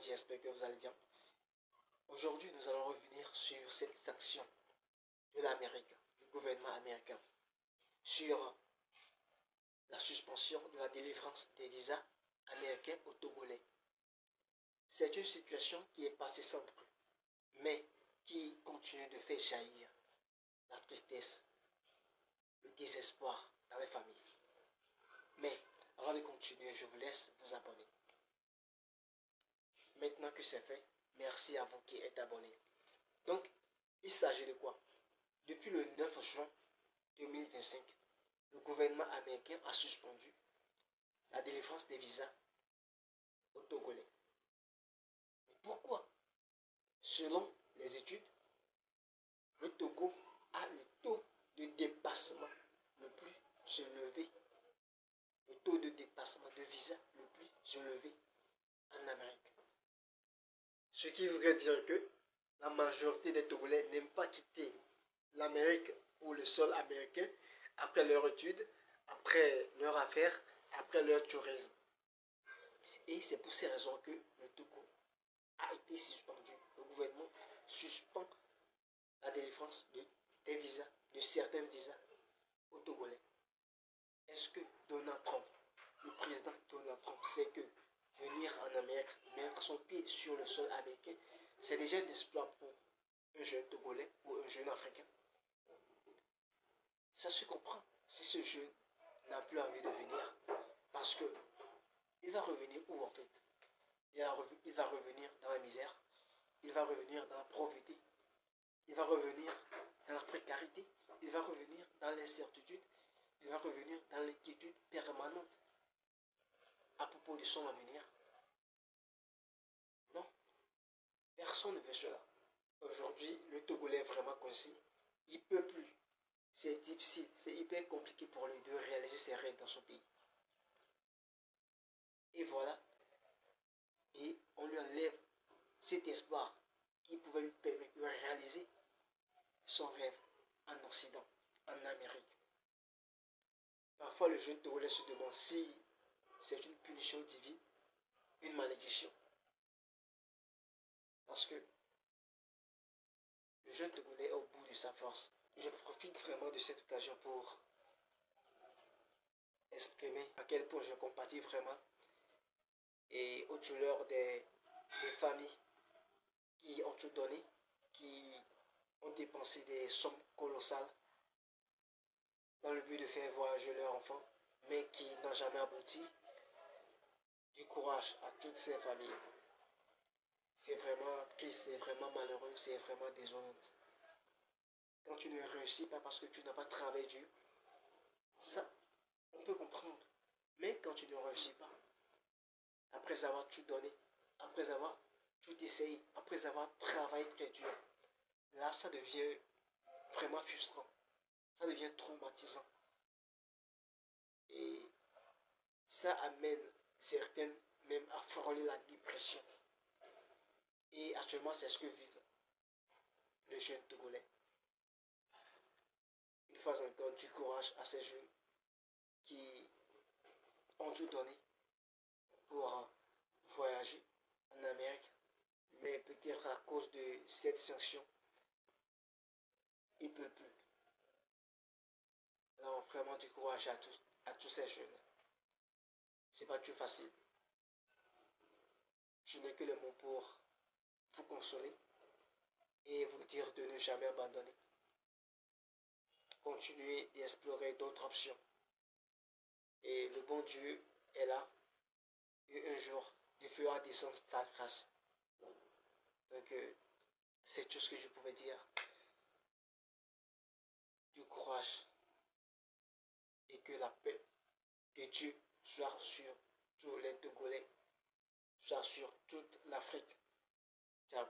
j'espère que vous allez bien. Aujourd'hui, nous allons revenir sur cette sanction de l'Amérique, du gouvernement américain, sur la suspension de la délivrance des visas américains aux Togolais. C'est une situation qui est passée sans bruit, mais qui continue de faire jaillir la tristesse, le désespoir dans les familles. Mais avant de continuer, je vous laisse vous abonner. Maintenant que c'est fait, merci à vous qui êtes abonnés. Donc, il s'agit de quoi? Depuis le 9 juin 2025, le gouvernement américain a suspendu la délivrance des visas aux Togolais. Mais pourquoi? Selon les études, le Togo a le taux de dépassement le plus élevé, le taux de dépassement de visa le plus élevé en Amérique. Ce qui voudrait dire que la majorité des Togolais n'aiment pas quitter l'Amérique ou le sol américain après leur étude, après leur affaire, après leur tourisme. Et c'est pour ces raisons que le Togo a été suspendu. Le gouvernement suspend la délivrance des visas, de certains visas aux Togolais. Est-ce que Donald Trump, le président Donald Trump, sait que venir en Amérique, mettre son pied sur le sol américain, c'est déjà un exploit pour un jeune Togolais ou un jeune Africain? Ça se comprend si ce jeune n'a plus envie de venir, parce que il va revenir où en fait? Il va revenir dans la misère, il va revenir dans la pauvreté, il va revenir dans la précarité, il va revenir dans l'incertitude, il va revenir dans l'inquiétude permanente à propos de son avenir. Non, personne ne veut cela. Aujourd'hui, le Togolais est vraiment coincé, il ne peut plus. C'est difficile, c'est hyper compliqué pour lui de réaliser ses rêves dans son pays. Et voilà, et on lui enlève cet espoir qui pouvait lui permettre de réaliser son rêve en Occident, en Amérique. Parfois, le jeune Togolais se demande si c'est une punition divine, une malédiction. Parce que le jeune Togolais est au bout de sa force. Je profite vraiment de cette occasion pour exprimer à quel point je compatis vraiment et aux douleurs des familles qui ont tout donné, qui ont dépensé des sommes colossales dans le but de faire voyager leur enfant, mais qui n'ont jamais abouti. Du courage à toutes ces familles. C'est vraiment triste, c'est vraiment malheureux, c'est vraiment déshonnête. Quand tu ne réussis pas parce que tu n'as pas travaillé dur, ça, on peut comprendre. Mais quand tu ne réussis pas, après avoir tout donné, après avoir tout essayé, après avoir travaillé très dur, là, ça devient vraiment frustrant. Ça devient traumatisant. Et ça amène certaines même à frôler la dépression. Et actuellement, c'est ce que vivent les jeunes Togolais. Une fois encore, du courage à ces jeunes qui ont tout donné pour voyager en Amérique, mais peut-être à cause de cette sanction, ils ne peuvent plus. Alors vraiment du courage à tous ces jeunes. C'est pas tout facile. Je n'ai que le mot pour vous consoler et vous dire de ne jamais abandonner. Continuez d'explorer d'autres options. Et le bon Dieu est là. Et un jour, il fera descendre sa grâce. Donc, c'est tout ce que je pouvais dire. Du courage. Et que la paix de Dieu soit sur tous les Togolais, soit sur toute l'Afrique. Ciao.